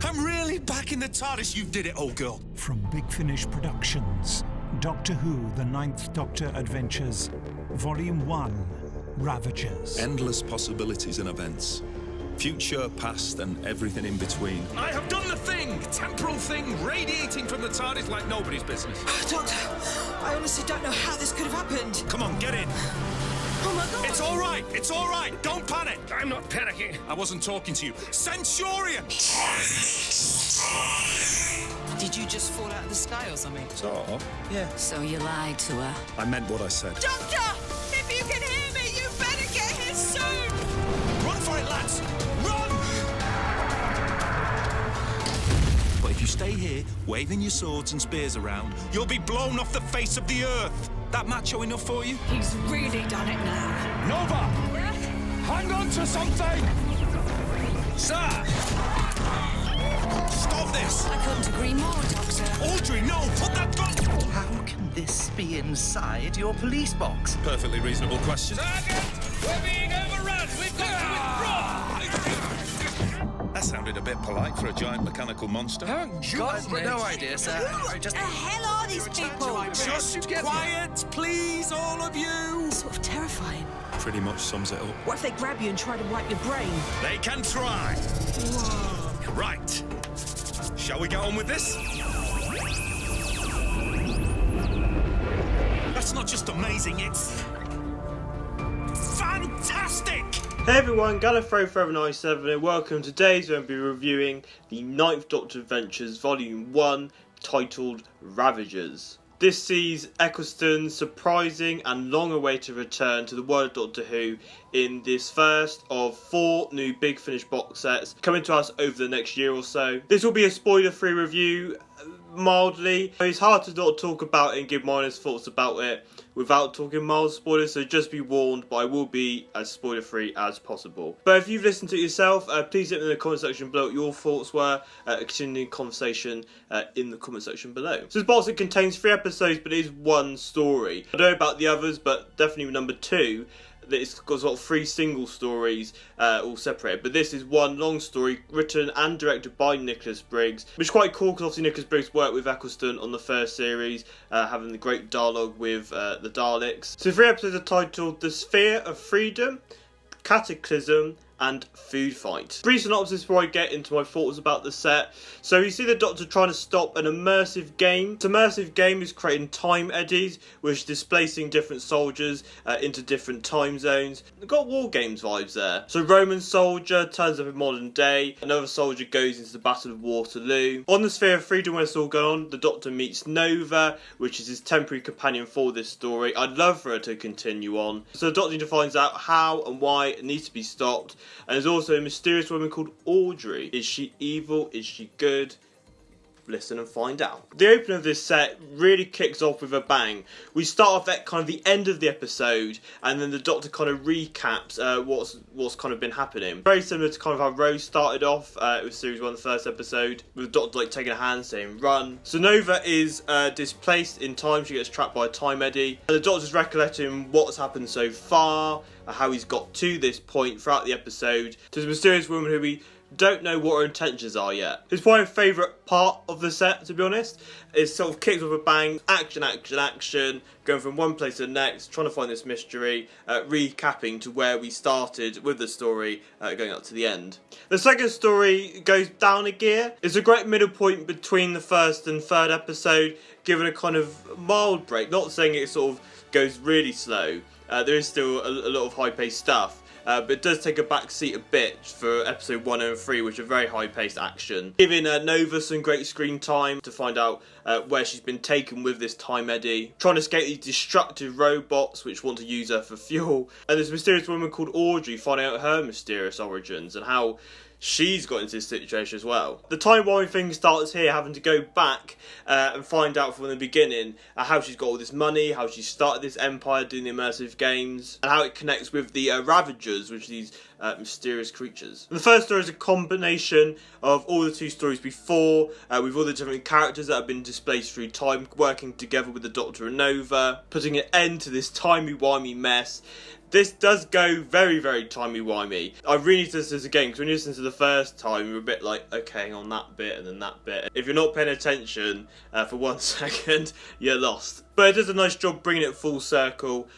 I'm really back in the TARDIS. You did it, old girl. From Big Finish Productions, Doctor Who, The Ninth Doctor Adventures, Volume 1, Ravagers. Endless possibilities and events. Future, past, and everything in between. I have done the thing! Temporal thing radiating from the TARDIS like nobody's business. Doctor, I honestly don't know how this could have happened. Come on, get in. Oh my God! It's all right. It's all right. Don't panic. I'm not panicking. I wasn't talking to you. Centurion! Did you just fall out of the sky or something? Sort of, yeah. So you lied to her? I meant what I said. Doctor! If you can hear me, you better get here soon! Run for it, lads! Run! But if you stay here, waving your swords and spears around, You'll be blown off the face of the earth. that macho enough for you? He's really done it now. Nova! Hang on to something! Sir! Stop this! I couldn't agree more, Doctor. Audrey, no! Put that gun! How can this be inside your police box? Perfectly reasonable question. Target! We're being overrun! We've got to withdraw! That sounded a bit polite for a giant mechanical monster. Got no idea, sir. I just... The hell are these people? Just quiet, please, all of you! Sort of terrifying. Pretty much sums it up. What if they grab you and try to wipe your brain? They can try. Whoa. Right. Shall we get on with this? That's not just amazing, it's fantastic! Hey everyone, Gallifrey Forever 97 and welcome. Today we're going to be reviewing the Ninth Doctor Adventures Volume 1 titled Ravagers. This sees Eccleston's surprising and long-awaited return to the world of Doctor Who in this first of 4 new Big Finish box sets coming to us over the next year or so. This will be a spoiler-free review, mildly. It's hard to not talk about it and give my honest thoughts about it without talking mild spoilers, so just be warned, but I will be as spoiler free as possible. But if you've listened to it yourself, please let me know in the comment section below what your thoughts were, continuing conversation in the comment section below. So this box set contains 3 episodes, but it is one story. I don't know about the others, but definitely number 2. It's got sort of 3 single stories all separated, but this is one long story written and directed by Nicholas Briggs, which is quite cool because obviously Nicholas Briggs worked with Eccleston on the first series, having the great dialogue with the Daleks. So 3 episodes are titled The Sphere of Freedom, Cataclysm, and Food Fight. Brief synopsis before I get into my thoughts about the set. So you see the Doctor trying to stop an immersive game. This immersive game is creating time eddies, which is displacing different soldiers into different time zones. They've got War Games vibes there. So Roman soldier turns up in modern day. Another soldier goes into the Battle of Waterloo. On the Sphere of Freedom where it's all going on, the Doctor meets Nova, which is his temporary companion for this story. I'd love for her to continue on. So the Doctor finds out how and why it needs to be stopped. And there's also a mysterious woman called Audrey. Is she evil? Is she good? Listen and find out. The opening of this set really kicks off with a bang. We start off at kind of the end of the episode, and then the Doctor kind of recaps what's kind of been happening. Very similar to kind of how Rose started off with Series 1, the first episode, with the Doctor like taking a hand saying run. So Nova is displaced in time. She gets trapped by a time eddy, and the Doctor's recollecting what's happened so far, how he's got to this point throughout the episode, to this mysterious woman who we don't know what her intentions are yet. It's my favourite part of the set, to be honest. It sort of kicks off a bang, action, action, action, going from one place to the next, trying to find this mystery, recapping to where we started with the story, going up to the end. The second story goes down a gear. It's a great middle point between the first and third episode, given a kind of mild break. Not saying it sort of goes really slow. There is still a lot of high-paced stuff. But it does take a back seat a bit for episode 1 and 3, which are very high-paced action. Giving Nova some great screen time to find out where she's been taken with this time eddy. Trying to escape these destructive robots which want to use her for fuel. And there's a mysterious woman called Audrey finding out her mysterious origins and how she's got into this situation as well. The time-winding thing starts here, having to go back and find out from the beginning how she's got all this money, how she started this empire doing the immersive games, and how it connects with the Ravagers, which are these mysterious creatures. And the first story is a combination of all the 2 stories before, with all the different characters that have been displaced through time, working together with the Doctor and Nova, putting an end to this timey-wimey mess. This does go very, very timey-wimey. I really need to listen to this again, because when you listen to the first time, you're a bit like, okay, on that bit and then that bit. If you're not paying attention for 1 second, you're lost. But it does a nice job bringing it full circle,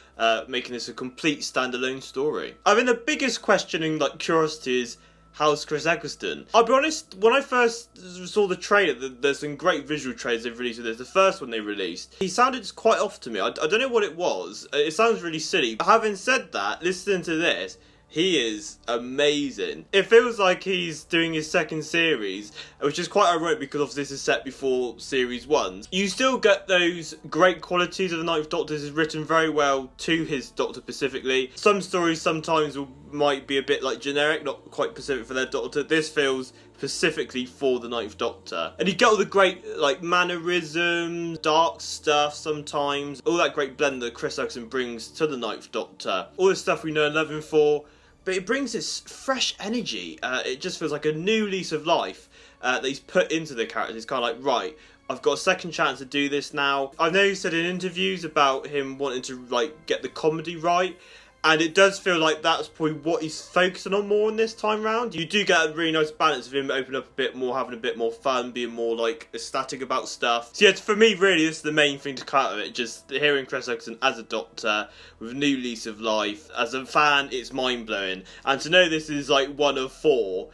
making this a complete standalone story. I mean, the biggest question and curiosity is, how's Chris Eccleston? I'll be honest, when I first saw the trailer, there's some great visual trailers they've released with this. The first one they released, he sounded quite off to me. I don't know what it was. It sounds really silly. Having said that, listening to this, he is amazing. It feels like he's doing his second series, which is quite ironic because obviously this is set before series 1. You still get those great qualities of the Ninth Doctor. This is written very well to his Doctor specifically. Some stories sometimes might be a bit generic, not quite specific for their Doctor. This feels specifically for the Ninth Doctor. And you get all the great mannerisms, dark stuff sometimes, all that great blend that Chris Eccleston brings to the Ninth Doctor. All the stuff we know and love him for, but it brings this fresh energy. It just feels like a new lease of life that he's put into the character. It's kind of like, right, I've got a second chance to do this now. I know he said in interviews about him wanting to get the comedy right, and it does feel like that's probably what he's focusing on more in this time round. You do get a really nice balance of him opening up a bit more, having a bit more fun, being more ecstatic about stuff. So yeah, for me really this is the main thing to cut out of it, just hearing Chris Eccleston as a Doctor with a new lease of life. As a fan, it's mind-blowing. And to know this is one of 4,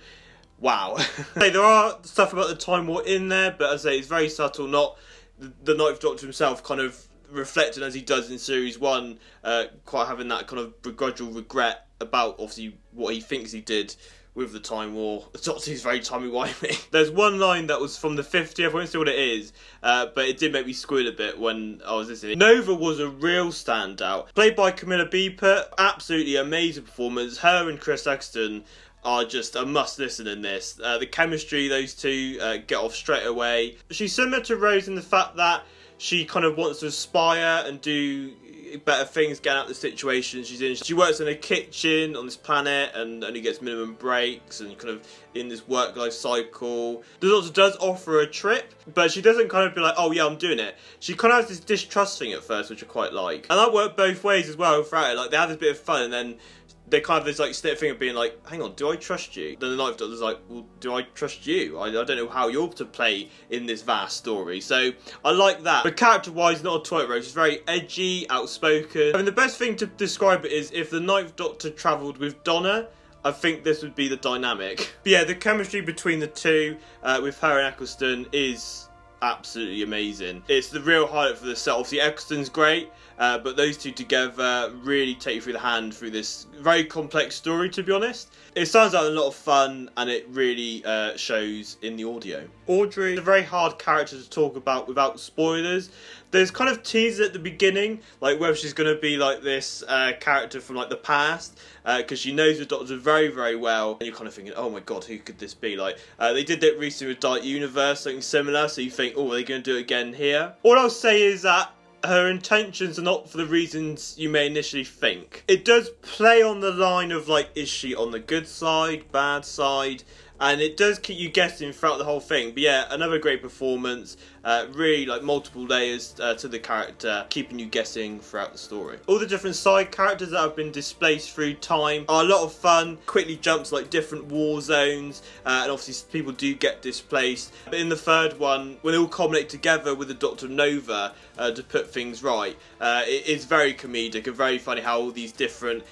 wow. There are stuff about the Time War in there, but as I say, it's very subtle, not the Ninth Doctor himself kind of reflecting as he does in series 1, quite having that kind of begrudging regret about obviously what he thinks he did with the Time War. The Doctor is very timey-wimey. There's one line that was from the 50th, I won't say what it is, but it did make me squeal a bit when I was listening. Nova was a real standout. Played by Camilla Beeper, absolutely amazing performance. Her and Chris Eccleston are just a must listen in this. The chemistry, those two get off straight away. She's similar to Rose in the fact that she kind of wants to aspire and do better things, get out of the situation she's in. She works in a kitchen on this planet and only gets minimum breaks and kind of in this work-life cycle. The Doctor does offer a trip, but she doesn't kind of be like, oh yeah, I'm doing it. She kind of has this distrust thing at first, which I quite like. And that worked both ways as well throughout it. They have this bit of fun and then they kind of this snip thing of being like, hang on, do I trust you? Then the Ninth Doctor's like, well, do I trust you? I don't know how you're to play in this vast story. So I like that. But character-wise, not a toilet roll. She's very edgy, outspoken. I mean, the best thing to describe it is if the Ninth Doctor travelled with Donna, I think this would be the dynamic. But yeah, the chemistry between the two, with her and Eccleston, is absolutely amazing. It's the real highlight for the set. Obviously, Eccleston's great, but those two together really take you through the hand through this very complex story, to be honest. It sounds like a lot of fun, and it really shows in the audio. Audrey is a very hard character to talk about without spoilers. There's kind of teasers at the beginning, whether she's going to be this character from the past, because she knows the Doctor very, very well, and you're kind of thinking, oh my god, who could this be? They did that recently with Dark Universe, something similar, so you think, oh, are they going to do it again here? All I'll say is that her intentions are not for the reasons you may initially think. It does play on the line of is she on the good side, bad side, and it does keep you guessing throughout the whole thing. But yeah, another great performance. Really multiple layers to the character, keeping you guessing throughout the story. All the different side characters that have been displaced through time are a lot of fun. Quickly jumps different war zones, and obviously people do get displaced. But in the third one, when they all culminate together with the Doctor Nova to put things right, it is very comedic and very funny how all these different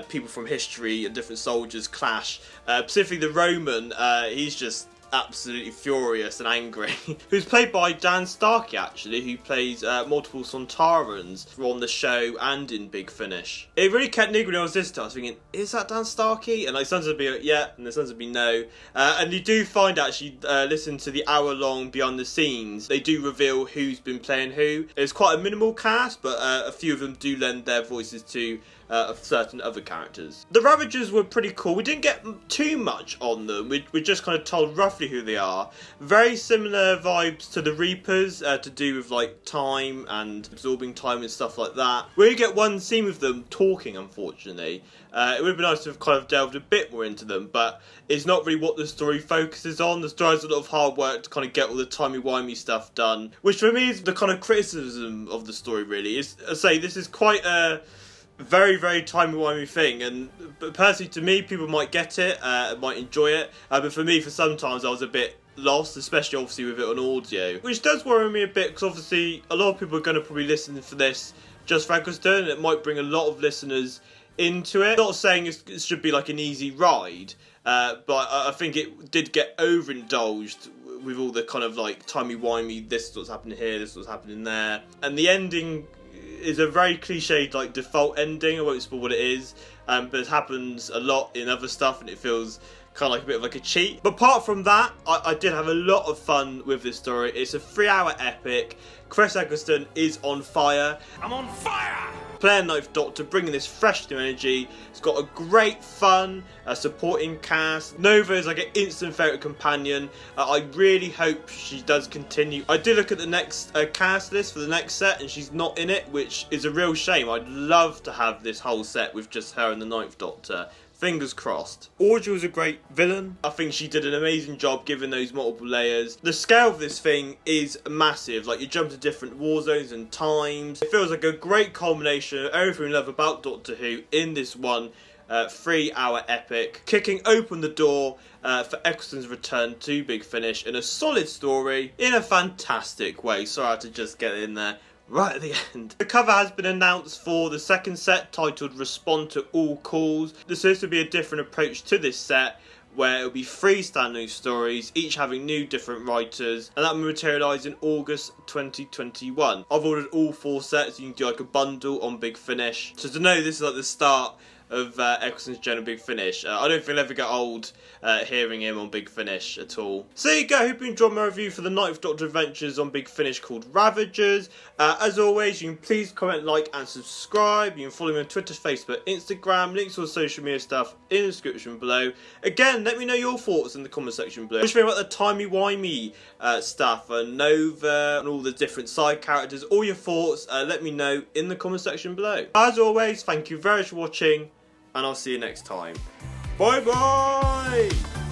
people from history and different soldiers clash. Specifically the Roman, he's just absolutely furious and angry. Who's played by Dan Starkey, actually, who plays multiple Sontarans on the show and in Big Finish. It really kept niggling when I was listening. I was thinking, is that Dan Starkey? And sometimes it'd be yeah, and sometimes it'd be no. And you do find, actually, listen to the hour-long behind the scenes, they do reveal who's been playing who. It's quite a minimal cast, but a few of them do lend their voices to of certain other characters. The Ravagers were pretty cool. We didn't get too much on them. We're just kind of told roughly who they are. Very similar vibes to the Reapers, to do with time and absorbing time and stuff like that. We only get one scene with them talking, unfortunately. It would have been nice to have kind of delved a bit more into them, but it's not really what the story focuses on. The story has a lot of hard work to kind of get all the timey-wimey stuff done, which for me is the kind of criticism of the story, really. I say this is quite a very, very timey-wimey thing, but personally to me, people might get it, might enjoy it, but for me, for sometimes I was a bit lost, especially obviously with it on audio, which does worry me a bit, because obviously a lot of people are going to probably listen for this just for Eccleston, and it might bring a lot of listeners into it. Not saying it should be like an easy ride, but I think it did get overindulged with all the kind of like timey-wimey, this is what's happening here, this is what's happening there, and the ending is a very cliched like default ending. I won't spoil what it is, but it happens a lot in other stuff and it feels kind of like a bit of like a cheat. But apart from that, I did have a lot of fun with this story. It's a 3-hour epic. Chris Eccleston is on fire. I'm on fire! Player Ninth Doctor bringing this fresh new energy. It's got a great fun supporting cast. Nova is like an instant favourite companion. I really hope she does continue. I did look at the next cast list for the next set and she's not in it, which is a real shame. I'd love to have this whole set with just her and the Ninth Doctor. Fingers crossed. Audrey was a great villain. I think she did an amazing job given those multiple layers. The scale of this thing is massive. Like, you jump to different war zones and times. It feels like a great culmination of everything we love about Doctor Who in this one 3-hour epic. Kicking open the door for Eccleston's return to Big Finish in a solid story in a fantastic way. Sorry I had to just get in there right at the end. The cover has been announced for the second set, titled Respond to All Calls. There seems to be a different approach to this set, where it'll be 3 standalone stories, each having new different writers, and that will materialise in August 2021. I've ordered all 4 sets, you can do like a bundle on Big Finish. So to know this is like the start of Eccleston's general Big Finish. I don't think I'll ever get old hearing him on Big Finish at all. So there you go, hope you enjoyed my review for the Ninth Doctor Adventures on Big Finish called Ravagers. As always, you can please comment, like and subscribe. You can follow me on Twitter, Facebook, Instagram, links to all the social media stuff in the description below. Again, let me know your thoughts in the comment section below. What do you think about the timey-wimey stuff and Nova and all the different side characters? All your thoughts, let me know in the comment section below. As always, thank you very much for watching, and I'll see you next time. Bye bye!